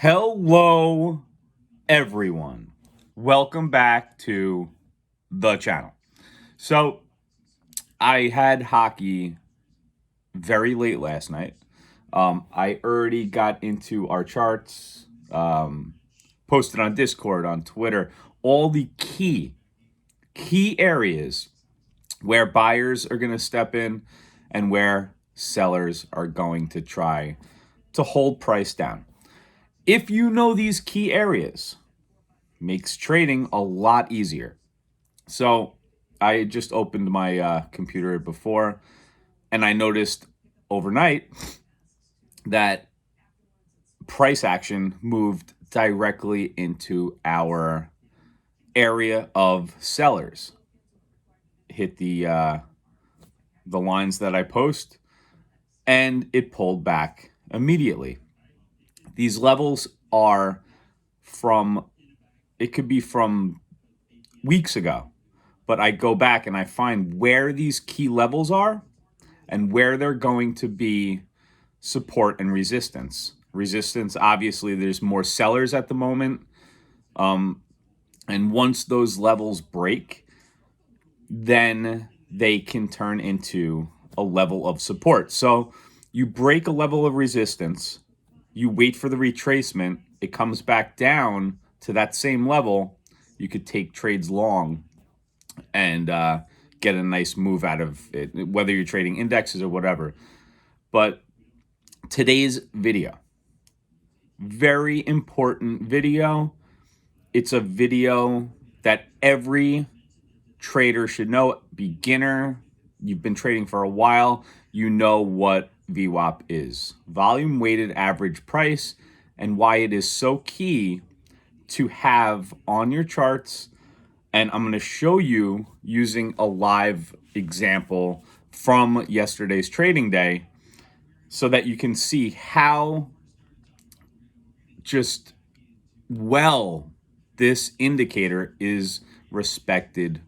Hello, everyone. Welcome back to the channel. So, I had hockey very late last night. I already got into our charts, posted on Discord, on Twitter, all the key areas where buyers are going to step in and where sellers are going to try to hold price down. If you know these key areas, makes trading a lot easier. So I just opened my computer before, and I noticed overnight that price action moved directly into our area of sellers. Hit the lines that I post, and it pulled back immediately. These levels are from, it could be from weeks ago, but I go back and I find where these key levels are and where they're going to be support and resistance. Resistance, obviously, there's more sellers at the moment. And once those levels break, then they can turn into a level of support. So you break a level of resistance, you wait for the retracement, it comes back down to that same level. You could take trades long and get a nice move out of it, whether you're trading indexes or whatever. But today's video, very important video. It's a video that every trader should know. Beginner, you've been trading for a while, you know what VWAP is, volume weighted average price, and why it is so key to have on your charts. And I'm going to show you using a live example from yesterday's trading day so that you can see how just well this indicator is respected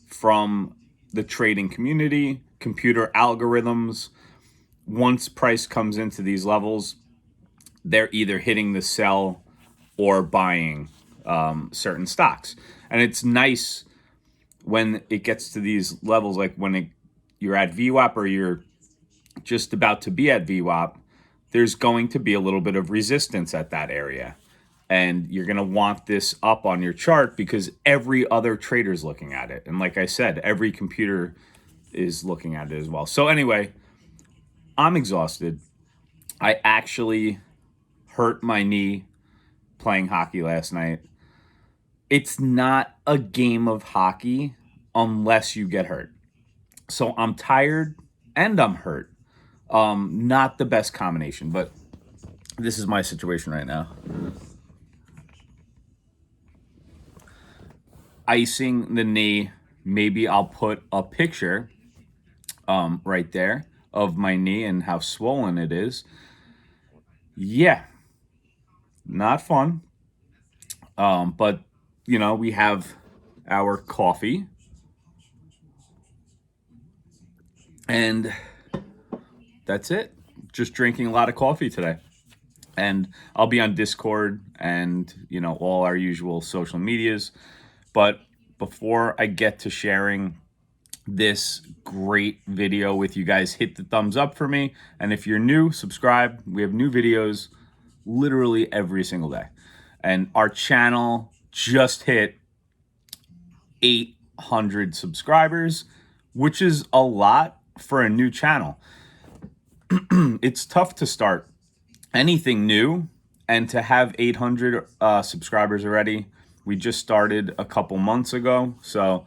from the trading community, computer algorithms. Once price comes into these levels, they're either hitting the sell or buying certain stocks. And it's nice when it gets to these levels, like when you're at VWAP or you're just about to be at VWAP, there's going to be a little bit of resistance at that area. And you're going to want this up on your chart because every other trader is looking at it. And like I said, every computer is looking at it as well. So anyway, I'm exhausted. I actually hurt my knee playing hockey last night. It's not a game of hockey unless you get hurt. So I'm tired and I'm hurt. Not the best combination, but this is my situation right now. Icing the knee. Maybe I'll put a picture right there of my knee and how swollen it is. Yeah, not fun. But we have our coffee, and that's it. Just drinking a lot of coffee today. And I'll be on Discord and all our usual social medias. But before I get to sharing this great video with you guys, hit the thumbs up for me. And if you're new, subscribe. We have new videos literally every single day. And our channel just hit 800 subscribers, which is a lot for a new channel. It's tough to start anything new, and to have 800 subscribers already. We just started a couple months ago, so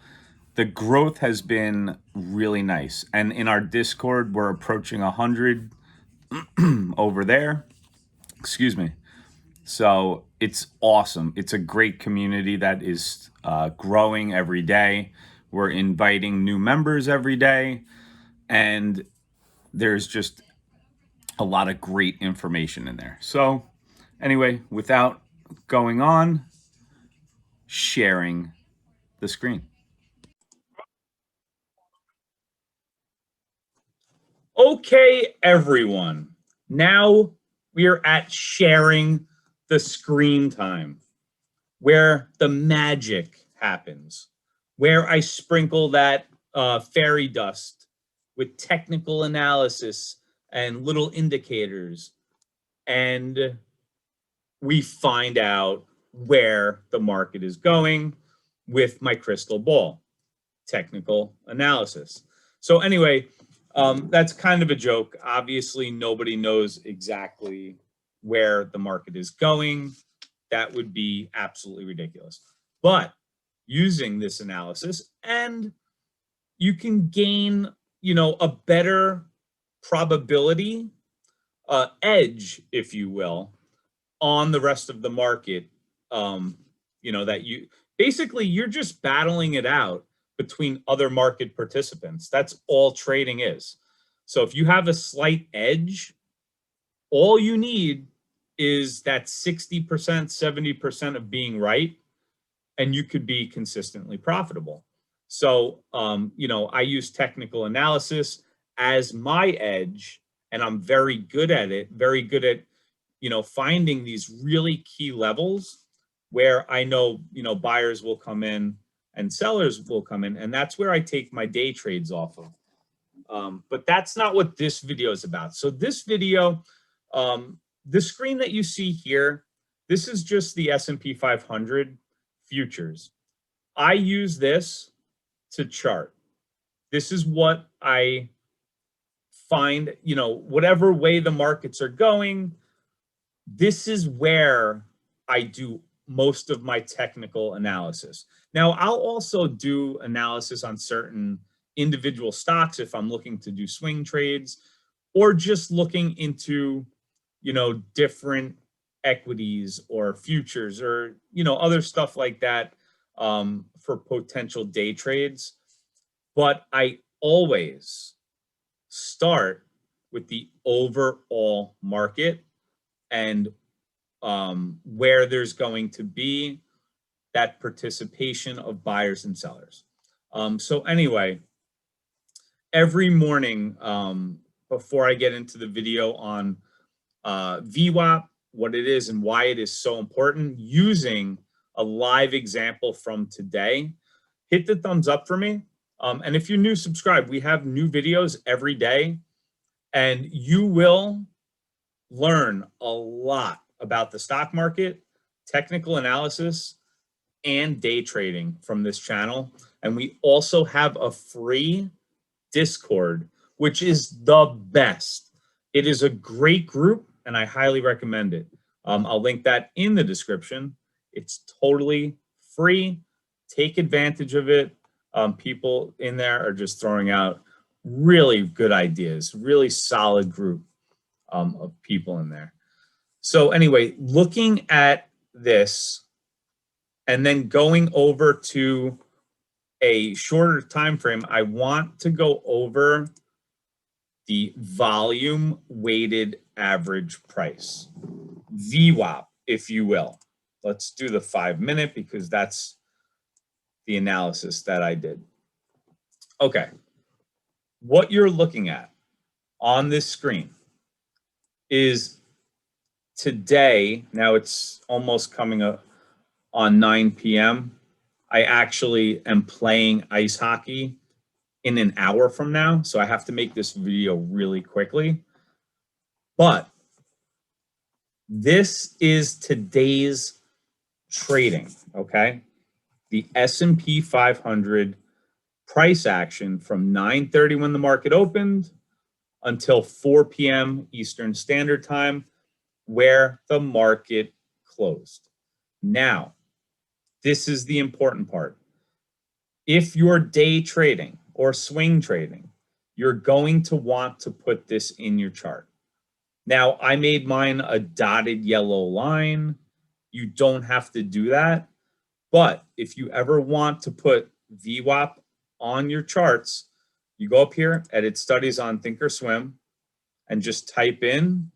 the growth has been really nice. And in our Discord, we're approaching 100 over there. Excuse me. So it's awesome. It's a great community that is growing every day. We're inviting new members every day, and there's just a lot of great information in there. So anyway, without going on, sharing the screen. Okay, everyone. Now we are at sharing the screen time, where the magic happens, where I sprinkle that fairy dust with technical analysis and little indicators, and we find out where the market is going with my crystal ball, technical analysis. So anyway, that's kind of a joke. Obviously, nobody knows exactly where the market is going. That would be absolutely ridiculous. But using this analysis, and you can gain, a better probability edge, if you will, on the rest of the market. That you're just battling it out between other market participants. That's all trading is. So if you have a slight edge, all you need is that 60%, 70% of being right, and you could be consistently profitable. So, I use technical analysis as my edge, and I'm very good at it, very good at, finding these really key levels where I know, buyers will come in and sellers will come in, and that's where I take my day trades off of. But that's not what this video is about. So this video, the screen that you see here, this is just the S&P 500 futures. I use this to chart. This is what I find, whatever way the markets are going, this is where I do most of my technical analysis. Now, I'll also do analysis on certain individual stocks if I'm looking to do swing trades, or just looking into, different equities or futures or, other stuff like that for potential day trades. But I always start with the overall market and where there's going to be that participation of buyers and sellers. So anyway, every morning before I get into the video on VWAP, what it is and why it is so important, using a live example from today, hit the thumbs up for me. And if you're new, subscribe. We have new videos every day, and you will learn a lot about the stock market, technical analysis, and day trading from this channel. And we also have a free Discord, which is the best. It is a great group, and I highly recommend it. I'll link that in the description. It's totally free. Take advantage of it. People in there are just throwing out really good ideas, really solid group of people in there. So anyway, looking at this and then going over to a shorter time frame, I want to go over the volume weighted average price, VWAP, if you will. Let's do the 5-minute because that's the analysis that I did. Okay, what you're looking at on this screen is today. Now it's almost coming up on 9 p.m. I actually am playing ice hockey in an hour from now, so I have to make this video really quickly. But this is today's trading, okay? The S&P 500 price action from 9:30 when the market opened until 4 p.m. Eastern Standard Time, where the market closed. Now, this is the important part. If you're day trading or swing trading, you're going to want to put this in your chart. Now, I made mine a dotted yellow line. You don't have to do that. But if you ever want to put VWAP on your charts, you go up here, edit studies on Thinkorswim, and just type in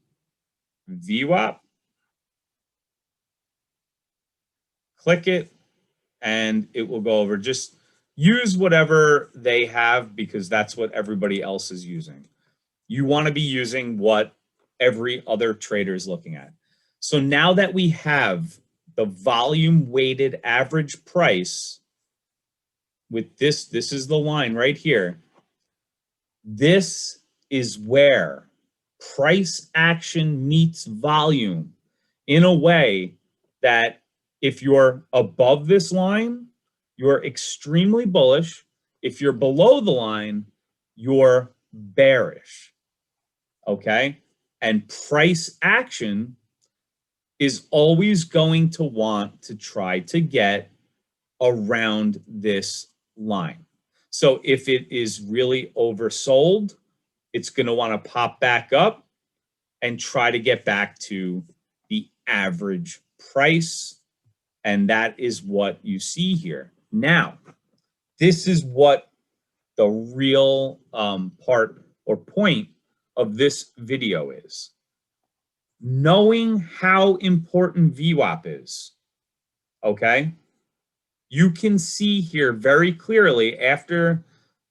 VWAP, click it, and it will go over. Just use whatever they have because that's what everybody else is using. You want to be using what every other trader is looking at. So now that we have the volume weighted average price with this is the line right here. This is where price action meets volume in a way that if you're above this line, you're extremely bullish. If you're below the line, you're bearish. Okay? And price action is always going to want to try to get around this line. So if it is really oversold, it's going to want to pop back up and try to get back to the average price. And that is what you see here. Now, this is what the real part or point of this video is. Knowing how important VWAP is, okay? You can see here very clearly after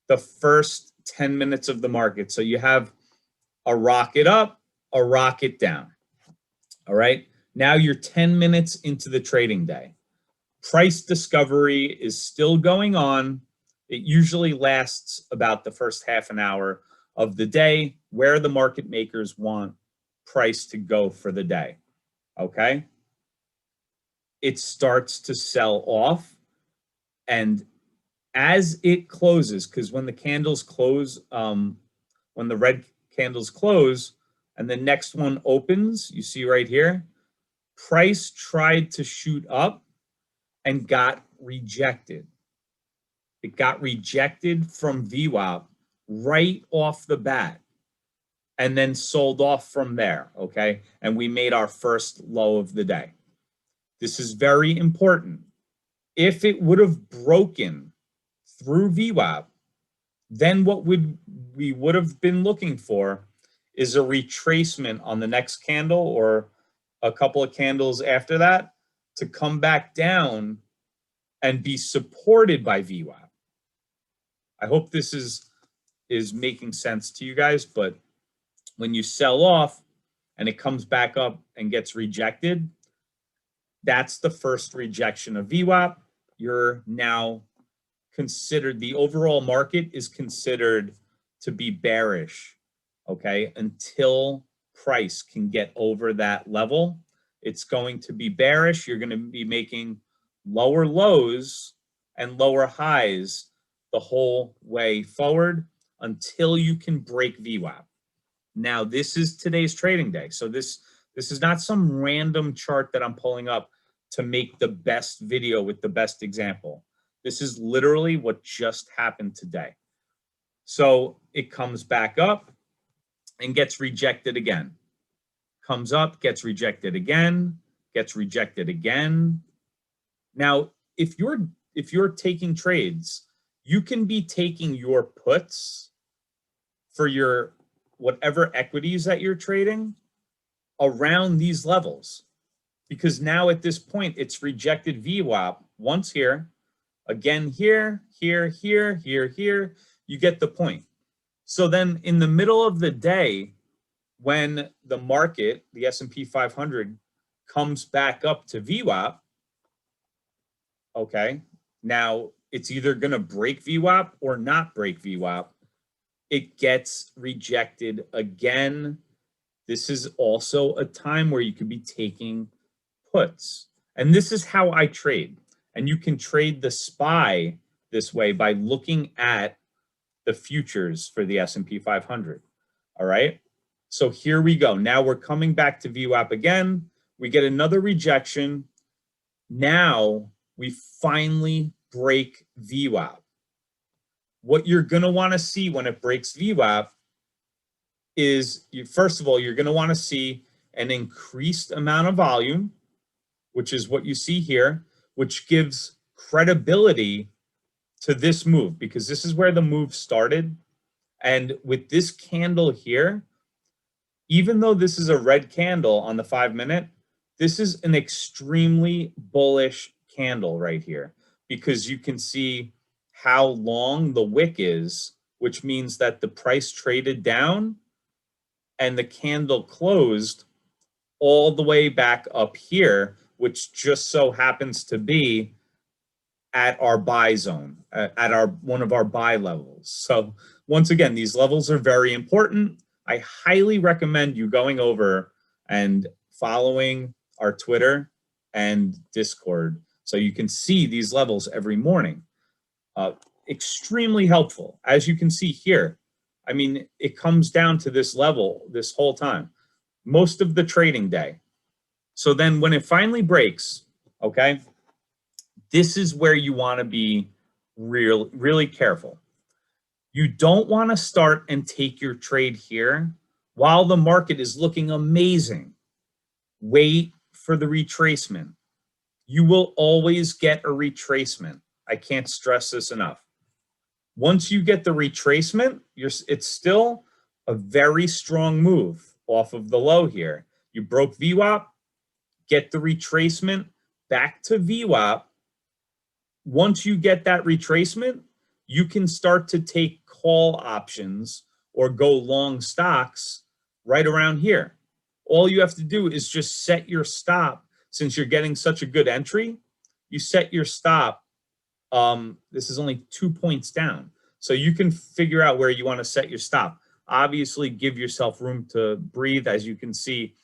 the first 10 minutes of the market. So you have a rocket up, a rocket down. All right. Now you're 10 minutes into the trading day. Price discovery is still going on. It usually lasts about the first half an hour of the day where the market makers want price to go for the day. Okay. It starts to sell off. And as it closes, because when the candles close, when the red candles close and the next one opens, you see right here, price tried to shoot up and got rejected. It got rejected from VWAP right off the bat and then sold off from there, okay? And we made our first low of the day. This is very important. If it would have broken through VWAP, then what we would have been looking for is a retracement on the next candle or a couple of candles after that to come back down and be supported by VWAP. I hope this is making sense to you guys, but when you sell off and it comes back up and gets rejected, that's the first rejection of VWAP. You're now considered, the overall market is considered to be bearish, okay? Until price can get over that level, it's going to be bearish. You're going to be making lower lows and lower highs the whole way forward until you can break VWAP. Now, this is today's trading day. So this is not some random chart that I'm pulling up to make the best video with the best example. This is literally what just happened today. So it comes back up and gets rejected again. Comes up, gets rejected again, gets rejected again. Now, if you're taking trades, you can be taking your puts for your whatever equities that you're trading around these levels. Because now at this point, it's rejected VWAP once here, again here, here, here, here, here. You get the point. So then in the middle of the day, when the market, the S&P 500, comes back up to VWAP, okay, now it's either going to break VWAP or not break VWAP. It gets rejected again. This is also a time where you could be taking puts. And this is how I trade. And you can trade the SPY this way by looking at the futures for the S&P 500. All right. So here we go. Now we're coming back to VWAP again. We get another rejection. Now we finally break VWAP. What you're going to want to see when it breaks VWAP is, first of all, you're going to want to see an increased amount of volume, which is what you see here, which gives credibility to this move because this is where the move started. And with this candle here, even though this is a red candle on the 5-minute, this is an extremely bullish candle right here because you can see how long the wick is, which means that the price traded down and the candle closed all the way back up here, which just so happens to be at our buy zone, at our one of our buy levels. So once again, these levels are very important. I highly recommend you going over and following our Twitter and Discord so you can see these levels every morning. Extremely helpful. As you can see here, I mean, it comes down to this level this whole time, most of the trading day. So then when it finally breaks, okay, this is where you want to be really careful. You don't want to start and take your trade here while the market is looking amazing. Wait for the retracement. You will always get a retracement. I can't stress this enough. Once you get the retracement, it's still a very strong move off of the low here. You broke VWAP, get the retracement back to VWAP. Once you get that retracement, you can start to take call options or go long stocks right around here. All you have to do is just set your stop. Since you're getting such a good entry, you set your stop. This is only 2 points down. So you can figure out where you want to set your stop. Obviously, give yourself room to breathe. As you can see,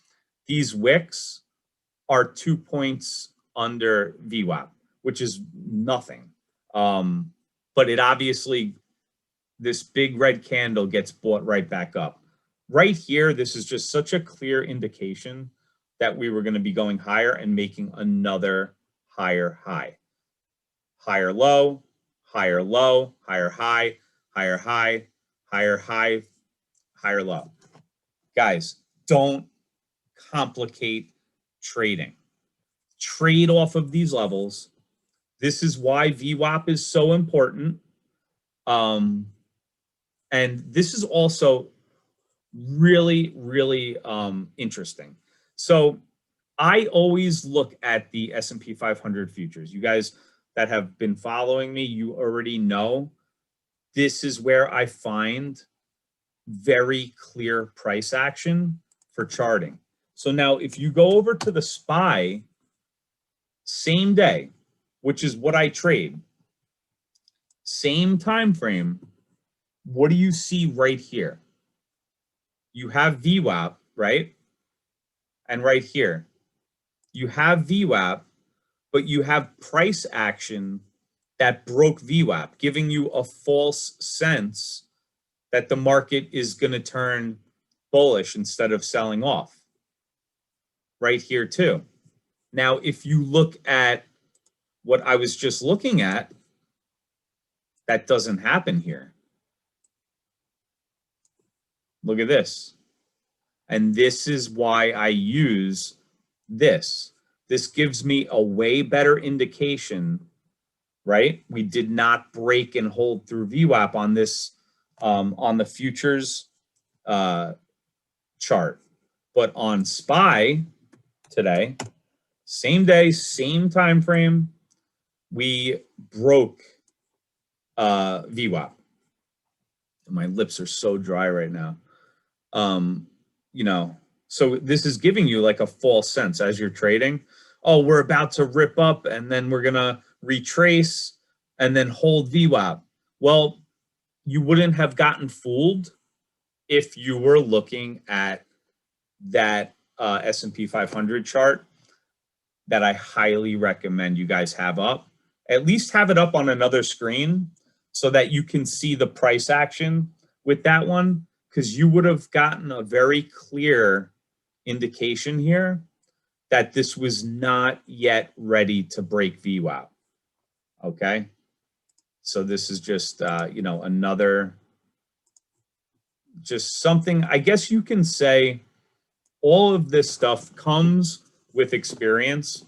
these wicks are 2 points under VWAP, which is nothing. But it obviously, this big red candle gets bought right back up. Right here, this is just such a clear indication that we were going to be going higher and making another higher high. Higher low, higher low, higher high, higher high, higher high, higher low. Guys, don't complicate trading. Trade off of these levels. This is why VWAP is so important. And this is also really, really interesting. So I always look at the S&P 500 futures. You guys that have been following me, you already know this is where I find very clear price action for charting. So now if you go over to the SPY, same day, which is what I trade, same time frame, what do you see right here? You have VWAP, right? And right here, you have VWAP, but you have price action that broke VWAP, giving you a false sense that the market is going to turn bullish instead of selling off. Right here too. Now, if you look at what I was just looking at, that doesn't happen here. Look at this. And this is why I use this. This gives me a way better indication, right? We did not break and hold through VWAP on this, on the futures chart. But on SPY today, same day, same time frame, we broke VWAP. My lips are so dry right now. You know, so this is giving you like a false sense as you're trading. Oh, we're about to rip up and then we're going to retrace and then hold VWAP. Well, you wouldn't have gotten fooled if you were looking at that S&P 500 chart that I highly recommend you guys have up. At least have it up on another screen so that you can see the price action with that one, because you would have gotten a very clear indication here that this was not yet ready to break VWAP. Okay, so this is just you know, another, just something. I guess you can say all of this stuff comes with experience,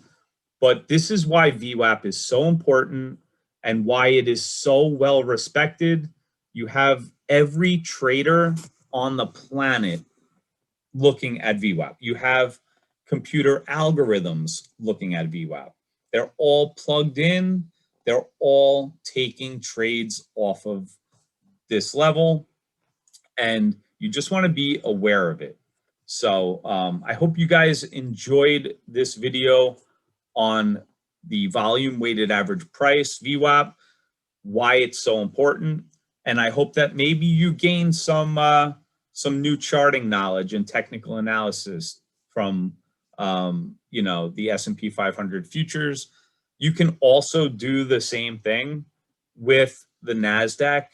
but this is why VWAP is so important and why it is so well respected. You have every trader on the planet looking at VWAP. You have computer algorithms looking at VWAP. They're all plugged in. They're all taking trades off of this level. And you just want to be aware of it. So I hope you guys enjoyed this video on the volume weighted average price, VWAP, why it's so important. And I hope that maybe you gain some new charting knowledge and technical analysis from the S&P 500 futures. You can also do the same thing with the NASDAQ.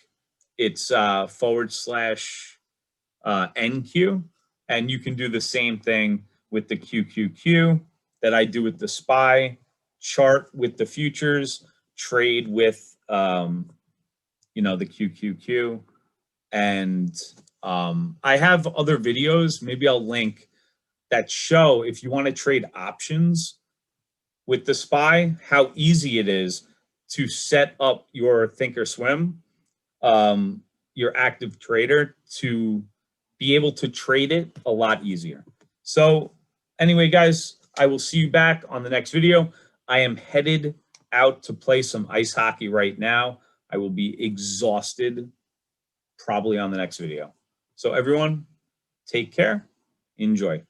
It's / NQ, and you can do the same thing with the QQQ that I do with the SPY, chart with the futures, trade with the QQQ, and I have other videos, maybe I'll link, that show if you want to trade options with the SPY, how easy it is to set up your Thinkorswim, your active trader, to be able to trade it a lot easier. So anyway, guys, I will see you back on the next video. I am headed out to play some ice hockey right now. I will be exhausted probably on the next video. So everyone, take care. Enjoy.